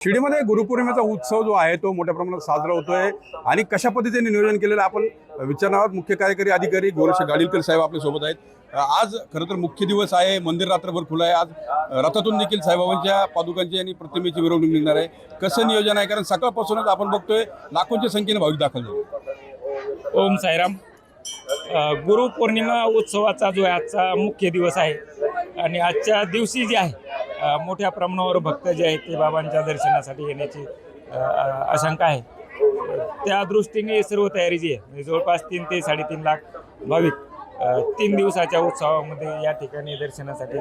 शिर्डीमध्ये गुरुपौर्णिमेचा उत्सव जो आहे तो मोठ्या प्रमाणात साजरा होतोय आणि कशा पद्धतीने नियोजन केलेलं आपण विचारणार आहोत। मुख्य कार्यकारी अधिकारी गोरक्ष गाडीलकर साहेब आपल्या सोबत आहेत। आज खरं तर मुख्य दिवस आहे, मंदिर रात्रभर खुलं आहे। आज रथातून देखील साईबाबांच्या पादुकांची आणि प्रतिमेची मिरवणूक निघणार आहे। कसं नियोजन आहे, कारण सकाळपासूनच आपण बघतोय लाखोंच्या संख्येने भाविक दाखल झाले। ओम साईराम। गुरुपौर्णिमा उत्सवाचा जो आहे आजचा मुख्य दिवस आहे आणि आजच्या दिवशी जे आहे मोठ्या प्रमाणावर भक्त जे आहेत ते बाबांच्या दर्शनासाठी येण्याची आशंका आहे। त्या दृष्टीने सर्व तयारी जी आहे म्हणजे जवळपास 3 ते 3.5 लाख भाविक 3 दिवसाच्या उत्सवामध्ये या ठिकाणी दर्शनासाठी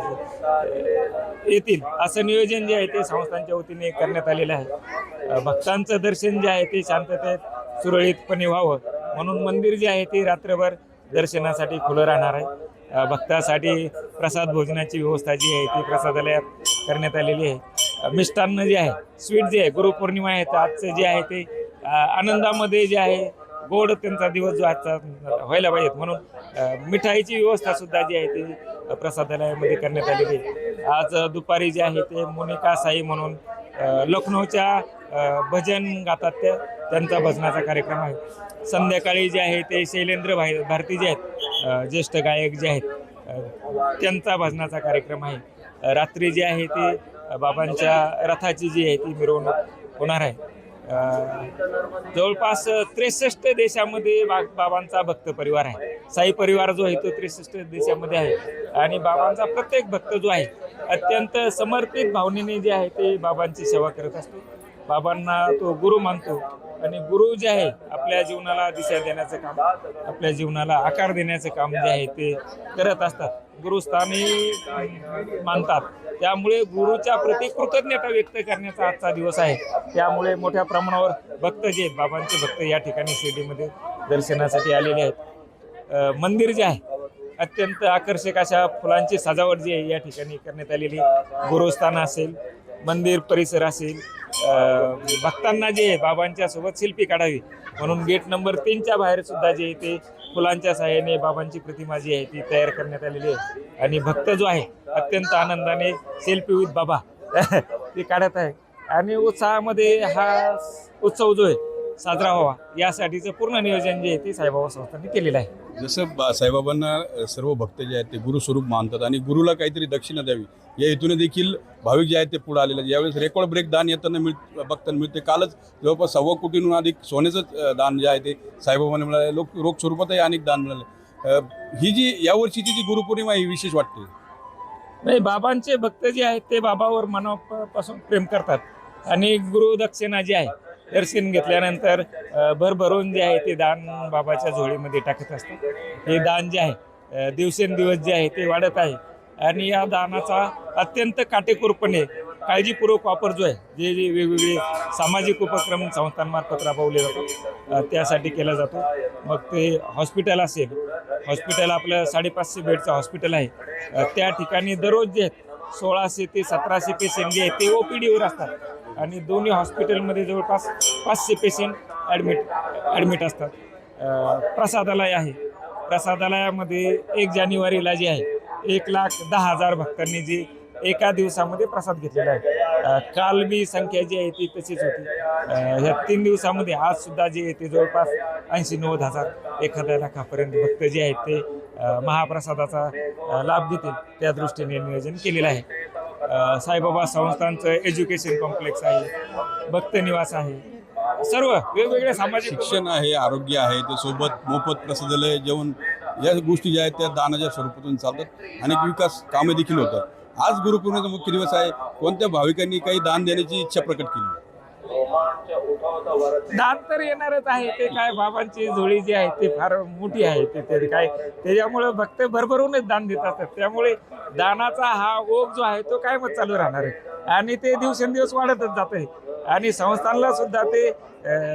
येतील असं नियोजन जे आहे ते संस्थांच्या वतीने करण्यात आलेलं आहे। भक्तांचं दर्शन जे आहे ते शांततेत सुरळीतपणे व्हावं म्हणून मंदिर जे आहे ते रात्रभर दर्शनासाठी खुलं राहणार आहे। भक्तासाठी प्रसाद भोजनाची व्यवस्था जी आहे ती प्रसादालयात करण्यात आलेली आहे। मिष्टान्न जे आहे, स्वीट जे आहे, गुरुपौर्णिमा आहे तर आजचं जे आहे ते आनंदामध्ये जे आहे गोड त्यांचा दिवस जो आजचा व्हायला पाहिजेत म्हणून मिठाईची व्यवस्था सुद्धा जी आहे ती प्रसादालयामध्ये करण्यात आलेली आहे। आज दुपारी जे आहे ते मोनिका साई म्हणून लखनौच्या भजन गातात त्यांचा भजनाचा कार्यक्रम आहे। संध्याकाळी जे आहे ते शैलेंद्र भारती जे आहेत ज्येष्ठ गायक जे आहेत त्यांचा भजनाचा कार्यक्रम आहे। रात्री जे आहे ते बाबांच्या रथाची जी आहे ती मिरवणूक होणार आहे। जवळपास 63 देशामध्ये बाबांचा भक्त परिवार आहे। साई परिवार जो आहे तो 63 देशामध्ये आहे आणि बाबांचा प्रत्येक भक्त जो आहे अत्यंत समर्पित भावनेने जे आहे ते बाबांची सेवा करत असतो। बाबांना तो गुरु मानतो आणि गुरु जे आहे आपल्या जीवनाला दिशा देण्याचं काम, आपल्या जीवनाला आकार देण्याचं काम जे आहे ते करत असतात, गुरुस्थानी मानतात। त्यामुळे गुरुच्या प्रति कृतज्ञता व्यक्त करण्याचा आजचा दिवस आहे। त्यामुळे मोठ्या प्रमाणावर भक्त जे आहेत बाबांचे भक्त या ठिकाणी शिर्डीमध्ये दर्शनासाठी आलेले आहेत। मंदिर जे आहे अत्यंत आकर्षक अशा फुलांची सजावट जी आहे या ठिकाणी करण्यात आलेली। गुरुस्थान असेल, मंदिर परिसर असेल, भक्तांना जे आहे बाबांच्या सोबत सेल्फी काढावी म्हणून गेट नंबर 3च्या बाहेर सुद्धा जे ते फुलांच्या सहाय्याने बाबांची प्रतिमा जी आहे ती तयार करण्यात आलेली आहे आणि भक्त जो आहे अत्यंत आनंदाने सेल्फी विथ बाबा ते काढत आहे आणि उत्साहामध्ये हा उत्सव जो आहे साजरा व्हावा यासाठीचं पूर्ण नियोजन जे आहे ते साईबाबा संस्थांनी केलेलं आहे। जसं साईबाबांना सर्व भक्त जे आहेत ते गुरुस्वरूप मानतात आणि गुरुला काहीतरी दक्षिणा द्यावी या हेतूने देखील भाविक जे आहेत ते पुढे आलेले आहेत। यावेळेस रेकॉर्ड ब्रेक दान येताना बघताना मिळते। कालच जवळपास 1.25 कोटींहून अधिक सोन्याचं दान जे आहे ते साईबाबांना मिळाले। रोख स्वरूपातही अनेक दान मिळाले। ही जी यावर्षीची जी गुरुपौर्णिमा ही विशेष वाटते। नाही, बाबांचे भक्त जे आहेत ते बाबावर मनापासून प्रेम करतात आणि गुरुदक्षिणा जी आहे दर्शन घेतल्यानंतर भरभरून जे आहे ते दान बाबाच्या झोळीमध्ये टाकत असतात। हे दान जे आहे दिवसेंदिवस जे आहे ते वाढत आहे आणि या दानाचा अत्यंत काटेकोरपणे काळजीपूर्वक वापर जो आहे जे जे वेगवेगळे सामाजिक उपक्रम संस्थांमार्फत राबवले जातात त्यासाठी केला जातो। मग ते हॉस्पिटल असेल, हॉस्पिटल आपलं 550 बेडचं हॉस्पिटल आहे, त्या ठिकाणी दररोज जे आहेत 1600 ते 1700 पेशंट जे आहेत ते OPDवर असतात आणि दोन्ही हॉस्पिटलमध्ये जवळपास 500 पेशंट ॲडमिट असतात। प्रसादालय आहे, प्रसादालयामध्ये 1 जानेवारीला जे आहे 1,10,000 भक्तांनी जी एका दिवसामध्ये प्रसाद घेतलेला आहे। काल बी संख्या जी आहे ती तशीच होती। ह्या 3 दिवसामध्ये आज सुद्धा जे आहे ते जवळपास 80-90 हजार 1 लाखापर्यंत भक्त जे आहेत ते महाप्रसादाचा लाभ घेतील त्या दृष्टीने नियोजन केलेलं आहे। साईबाबा संस्थांचं एज्युकेशन कॉम्प्लेक्स आहे, भक्त निवास आहे, सर्व वेगवेगळे सामाजिक शिक्षण आहे, आरोग्य आहे, ते सोबत मोफत प्रसादालय, जेवण या गोष्टी ज्या आहेत त्या दानाच्या स्वरूपातून चालतात। अनेक विकास कामे देखील होतात। आज गुरुपौर्णिमेचा मुख्य दिवस आहे, कोणत्या भाविकांनी काही दान देण्याची इच्छा प्रकट केली? दान तर येणारच आहे, ते काय बाबांची झोळी जी आहे ते फार मोठी आहे, ते काय त्याच्यामुळे भक्त भरभरूनच दान देत असतात। त्यामुळे दानाचा हा ओघ जो आहे तो कायमच चालू राहणार आहे आणि ते दिवसेंदिवस वाढतच जात आहे आणि संस्थांना सुद्धा ते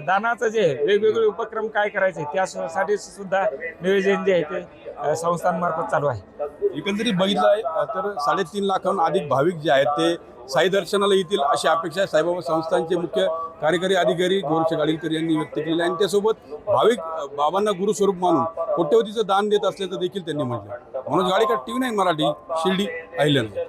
दानाचं जे वेगवेगळे उपक्रम काय करायचे त्यासाठी सुद्धा नियोजन जे आहे ते संस्थांमार्फत चालू आहे। एकंदरीत बघितलं आहे तर 3.5 लाखाहून अधिक भाविक जे आहेत ते साई दर्शनाला येतील अशी अपेक्षा साईबाबा संस्थांचे मुख्य कार्यकारी अधिकारी गोरक्ष गाडीलकर यांनी व्यक्त केली आणि त्यासोबत भाविक बाबांना गुरुस्वरूप मानून कोट्यवधीचं दान देत असल्याचं देखील त्यांनी म्हटलं। मनोज गाडीकर, TV9 मराठी, शिर्डी, अहिल्यानगर।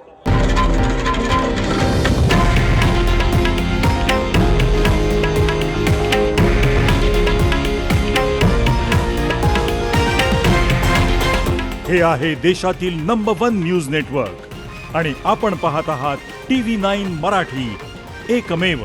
हे आहे देशातील नंबर 1 न्यूज नेटवर्क आणि आपण पाहत आहात TV9 मराठी, एकमेव.